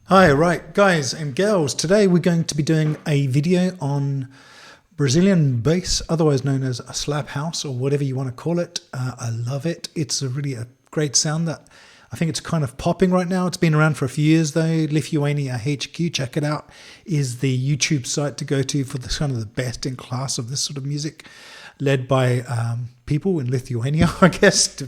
Hi, right, guys and girls. Today we're going to be doing a video on Brazilian bass, otherwise known as a slap house or whatever you want to call it. I love it. It's a great sound that I think it's kind of popping right now. It's been around for a few years though. Lithuania HQ, check it out, is the YouTube site to go to for the kind of the best in class of this sort of music, led by people in Lithuania, I guess,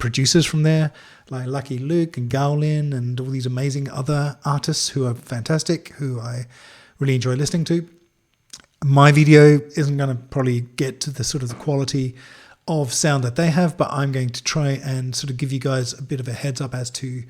producers from there, like Lucky Luke and Gowlin and all these amazing other artists who are fantastic, who I really enjoy listening to. My video isn't going to probably get to the sort of the quality of sound that they have, but I'm going to try and sort of give you guys a bit of a heads up as to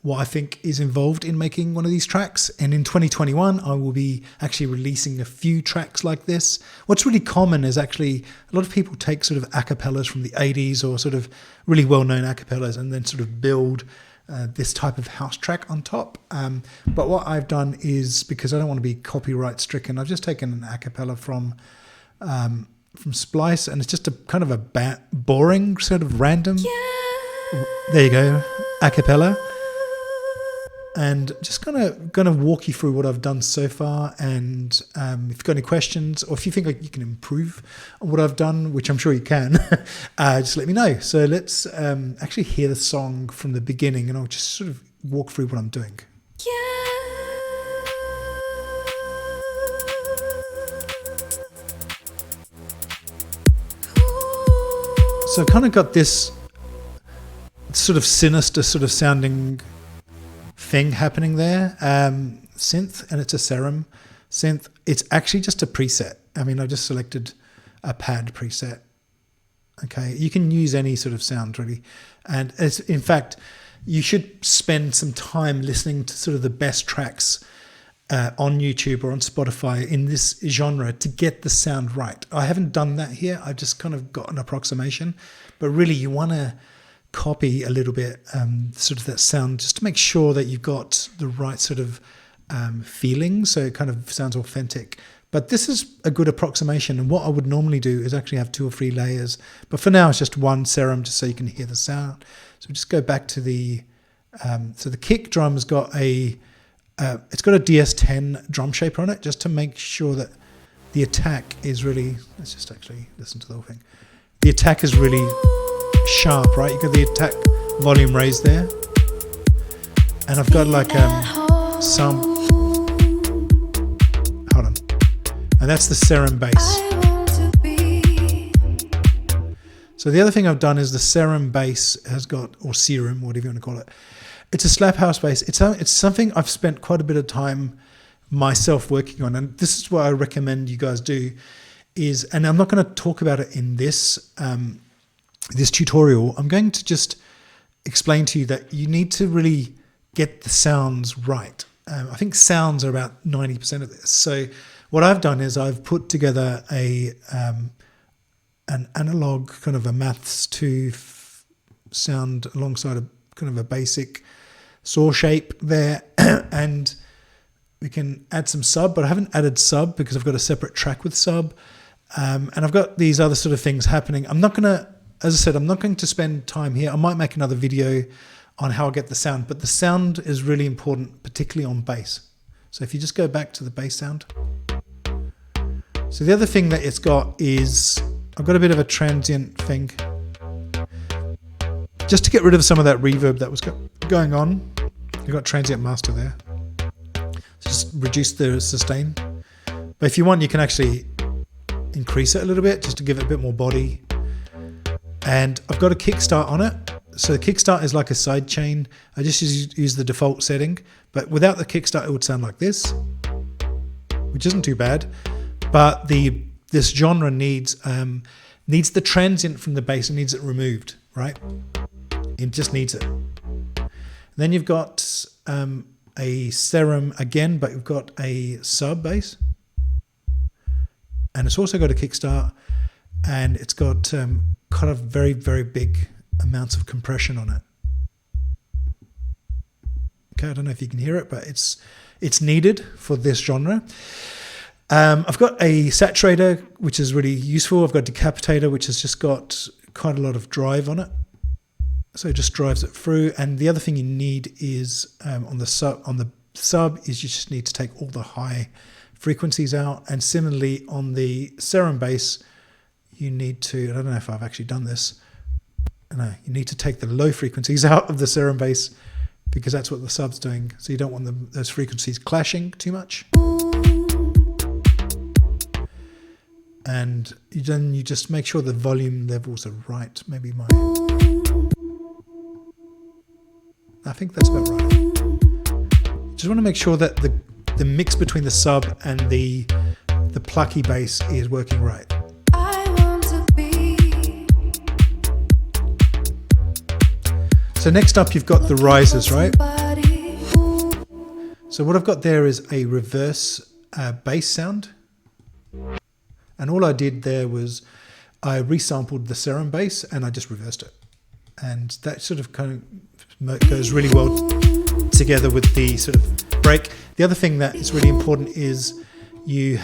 what I think is involved in making one of these tracks. And in 2021, I will be actually releasing a few tracks like this. What's really common is actually a lot of people take sort of acapellas from the 80s or sort of really well-known acapellas and then sort of build this type of house track on top. But what I've done is, because I don't want to be copyright stricken, I've just taken an acapella from Splice, and it's just a kind of a boring sort of random, there you go, acapella. And just gonna walk you through what I've done so far, and if you've got any questions or if you think like you can improve on what I've done, which I'm sure you can, just let me know. So let's actually hear the song from the beginning, and I'll just sort of walk through what I'm doing. So I've kind of got this sort of sinister sort of sounding thing happening there, synth, and it's a Serum synth. It's actually just a preset. I mean, I just selected a pad preset. Okay, you can use any sort of sound really, and it's, in fact, you should spend some time listening to sort of the best tracks on YouTube or on Spotify in this genre to get the sound right. I haven't done that here. I've just kind of got an approximation, but really you want to copy a little bit sort of that sound just to make sure that you've got the right sort of feeling, so it kind of sounds authentic. But this is a good approximation, and what I would normally do is actually have 2 or 3 layers, but for now it's just one Serum, just so you can hear the sound. So just go back to the so the kick drum's got a it's got a DS10 drum shaper on it, just to make sure that the attack is really, let's just actually listen to the whole thing. The attack is really sharp, right? You got the attack volume raised there, and I've got like some, hold on, and that's the Serum bass. So the other thing I've done is the Serum bass has got, or Serum, whatever you want to call it, it's a slap house bass. It's something I've spent quite a bit of time myself working on, and this is what I recommend you guys do is, and I'm not going to talk about it in this this tutorial. I'm going to just explain to you that you need to really get the sounds right. I think sounds are about 90% of this. So what I've done is I've put together an analog kind of a maths 2 sound alongside a kind of a basic saw shape there, and we can add some sub, but I haven't added sub because I've got a separate track with sub, and I've got these other sort of things happening. I'm not going to, as I said, I'm not going to spend time here. I might make another video on how I get the sound, but the sound is really important, particularly on bass. So if you just go back to the bass sound. So the other thing that it's got is, I've got a bit of a transient thing, just to get rid of some of that reverb that was going on. You've got transient master there. So just reduce the sustain. But if you want, you can actually increase it a little bit, just to give it a bit more body. And I've got a kickstart on it. So the kickstart is like a side chain. I just use the default setting, but without the kickstart, it would sound like this, which isn't too bad. But this genre needs the transient from the bass, and needs it removed, right? It just needs it. Then you've got a Serum again, but you've got a sub bass, and it's also got a kickstart, and it's got kind of very, very big amounts of compression on it. Okay, I don't know if you can hear it, but it's needed for this genre. I've got a saturator, which is really useful. I've got a decapitator, which has just got quite a lot of drive on it. So it just drives it through. And the other thing you need is on the sub is you just need to take all the high frequencies out. And similarly on the Serum bass, you need to, I don't know if I've actually done this. No, you need to take the low frequencies out of the Serum bass because that's what the sub's doing. So you don't want those frequencies clashing too much. And then you just make sure the volume levels are right. Maybe I think that's about right. Just want to make sure that the mix between the sub and the plucky bass is working right. So next up you've got the risers, right? So what I've got there is a reverse bass sound. And all I did there was I resampled the Serum bass and I just reversed it. And that sort of kind of goes really well together with the sort of break. The other thing that is really important is you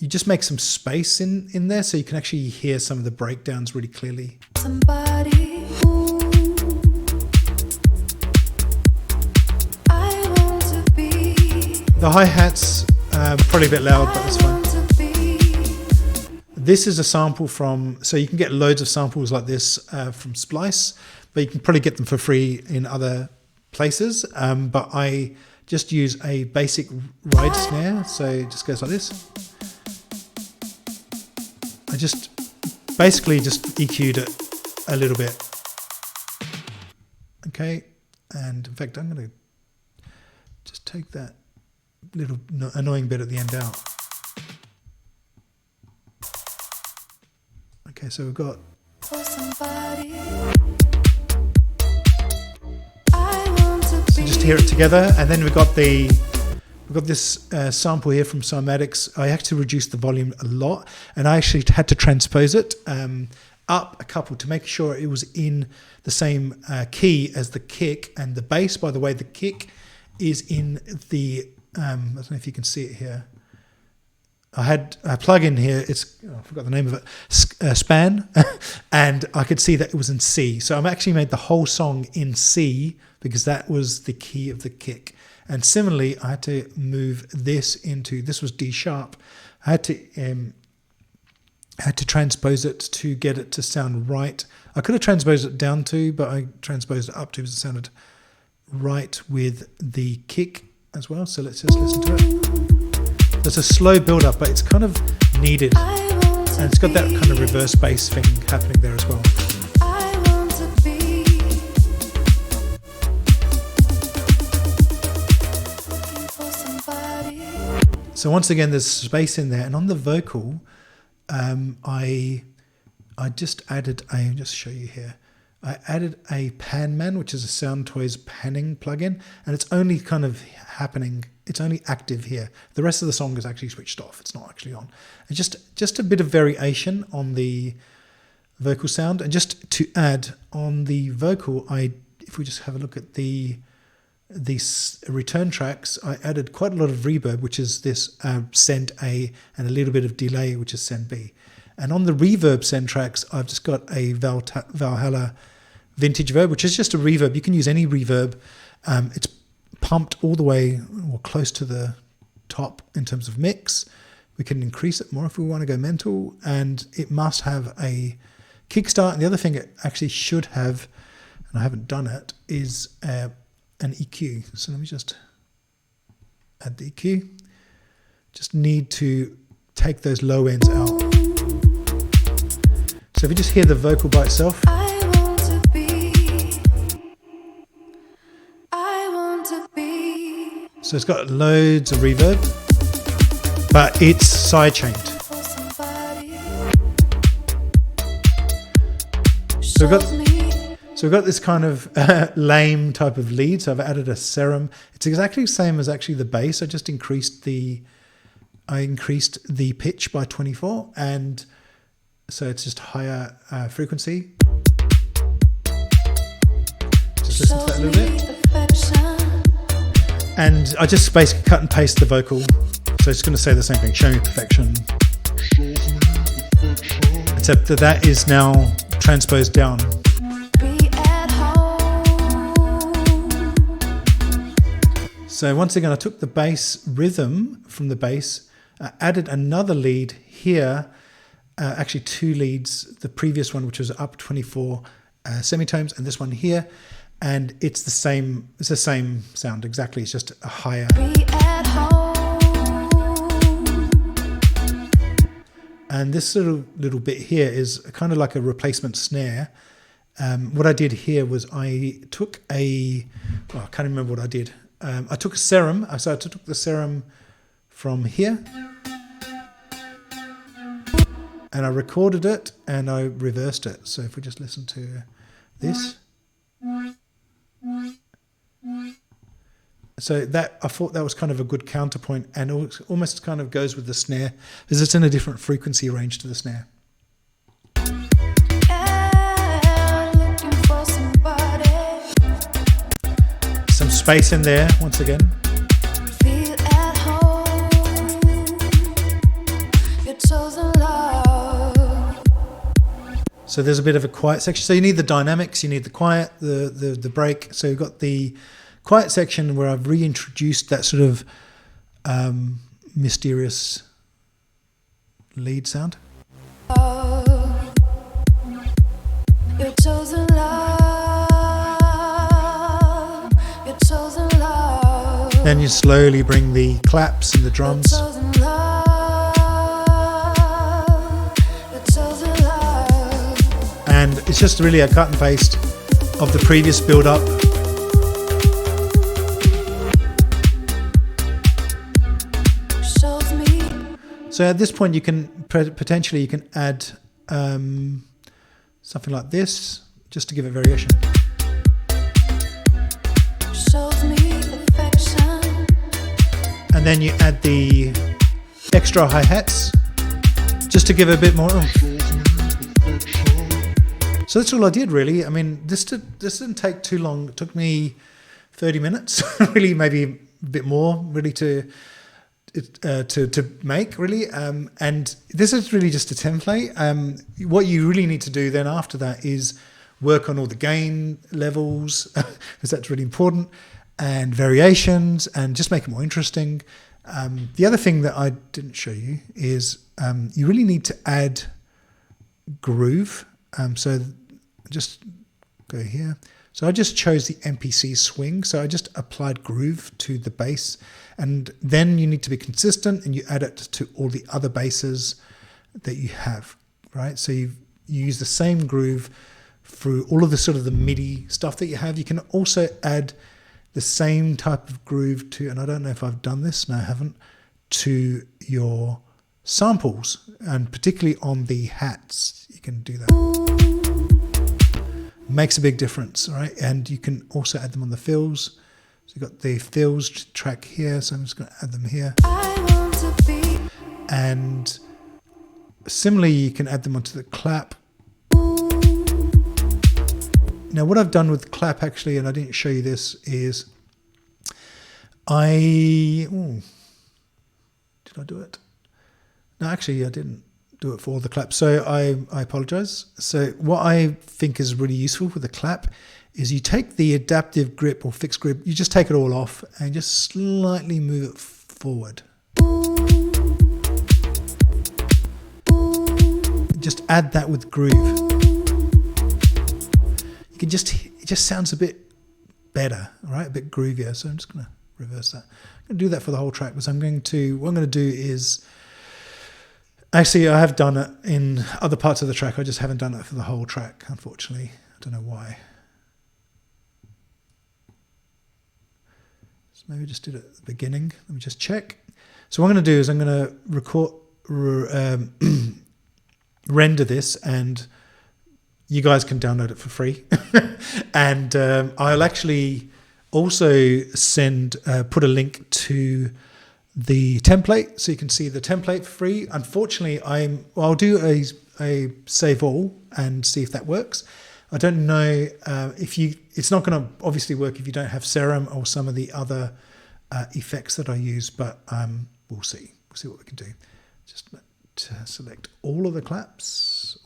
just make some space in there so you can actually hear some of the breakdowns really clearly. The hi-hats probably a bit loud, but that's fine. This is a sample so you can get loads of samples like this from Splice, but you can probably get them for free in other places. But I just use a basic ride snare, so it just goes like this. I just basically just EQ'd it a little bit. Okay, and in fact I'm going to just take that little annoying bit at the end out. Okay, so we've got so just hear it together, and then we've got this sample here from Cymatics. I actually reduced the volume a lot, and I actually had to transpose it up a couple to make sure it was in the same key as the kick and the bass. By the way, the kick is in the I don't know if you can see it here. I had a plug-in here, I forgot the name of it, Span, and I could see that it was in C. So I've actually made the whole song in C because that was the key of the kick. And similarly, I had to move this was D sharp. I had to transpose it to get it to sound right. I could have transposed it down to, but I transposed it up to because it sounded right with the kick as well. So let's just listen to it. There's a slow build up, but it's kind of needed. And it's got that kind of reverse bass thing happening there as well. So once again, there's space in there. And on the vocal, I just added I'll just show you here. I added a Panman, which is a Soundtoys panning plugin, and it's only kind of happening. It's only active here. The rest of the song is actually switched off. It's not actually on. And just a bit of variation on the vocal sound. And just to add on the vocal, if we just have a look at these return tracks, I added quite a lot of reverb, which is this send A, and a little bit of delay, which is send B. And on the reverb send tracks, I've just got a Valhalla Vintage Verb, which is just a reverb. You can use any reverb. It's pumped all the way or close to the top in terms of mix. We can increase it more if we want to go mental, and it must have a kickstart. And the other thing it actually should have, and I haven't done it, is an EQ. So let me just add the EQ. Just need to take those low ends out. So if you just hear the vocal by itself. So it's got loads of reverb, but it's sidechained. So we've got this kind of lame type of lead. So I've added a Serum. It's exactly the same as actually the bass. I just increased the pitch by 24, and so it's just higher frequency. Just listen to that a little bit. And I just basically cut and paste the vocal. So it's going to say the same thing, show me perfection. Except that is now transposed down. So once again, I took the bass rhythm from the bass, added another lead here, actually 2 leads, the previous one, which was up 24 semitones, and this one here, and it's the same sound exactly, it's just a higher. And this little bit here is kind of like a replacement snare. What I did here was I took I can't remember what I did. I took a Serum, so I took the Serum from here, and I recorded it and I reversed it. So if we just listen to this. So that, I thought that was kind of a good counterpoint, and almost kind of goes with the snare because it's in a different frequency range to the snare. Some space in there once again. So there's a bit of a quiet section. So you need the dynamics, you need the quiet, the break. So you've got the quiet section where I've reintroduced that sort of mysterious lead sound. Then you slowly bring the claps and the drums. And it's just really a cut and paste of the previous build-up. So at this point, you can potentially add something like this, just to give it variation. And then you add the extra hi-hats, just to give it a bit more oomph. So that's all I did, really. I mean, this didn't take too long. It took me 30 minutes, really, maybe a bit more, really, to make, really. And this is really just a template. What you really need to do then after that is work on all the gain levels, because that's really important, and variations, and just make it more interesting. The other thing that I didn't show you is you really need to add groove. So just go here. So I just chose the MPC swing. So I just applied groove to the bass, and then you need to be consistent and you add it to all the other basses that you have, right? So you use the same groove through all of the sort of the MIDI stuff that you have. You can also add the same type of groove to, and I don't know if I've done this, no I haven't, to your samples, and particularly on the hats, you can do that. Makes a big difference, right? And you can also add them on the fills. So you've got the fills track here, so I'm just going to add them here. And similarly, you can add them onto the clap. Now, what I've done with clap, actually, and I didn't show you this, is did I do it? No, actually, I didn't do it for all the claps. So I apologize. So what I think is really useful with the clap is you take the adaptive grip or fixed grip, you just take it all off and just slightly move it forward. Just add that with groove. You can it just sounds a bit better, right? A bit groovier. So I'm just going to reverse that. I'm going to do that for the whole track, because what I'm going to do is, actually, I have done it in other parts of the track. I just haven't done it for the whole track, unfortunately. I don't know why. So maybe I just did it at the beginning. Let me just check. So what I'm going to do is I'm going to render this, and you guys can download it for free. And I'll actually also put a link to the template, so you can see the template for free. Unfortunately, I'll do a save all and see if that works. I don't know it's not going to obviously work if you don't have Serum or some of the other effects that I use, but we'll see. We'll see what we can do. Just select all of the claps,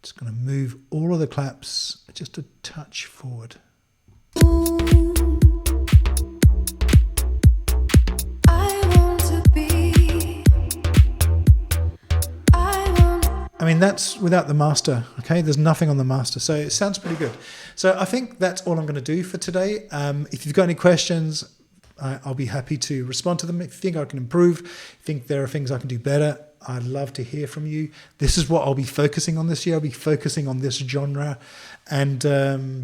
Just going to move all of the claps just a touch forward. mean, that's without the master, okay? There's nothing on the master, so it sounds pretty good. So I think that's all I'm going to do for today. If you've got any questions, I'll be happy to respond to them. If you think I can improve, think there are things I can do better, I'd love to hear from you. This is what I'll be focusing on this year. I'll be focusing on this genre. And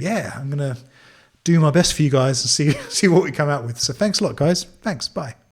yeah, I'm going to do my best for you guys and see what we come out with. So thanks a lot, guys. Thanks. Bye.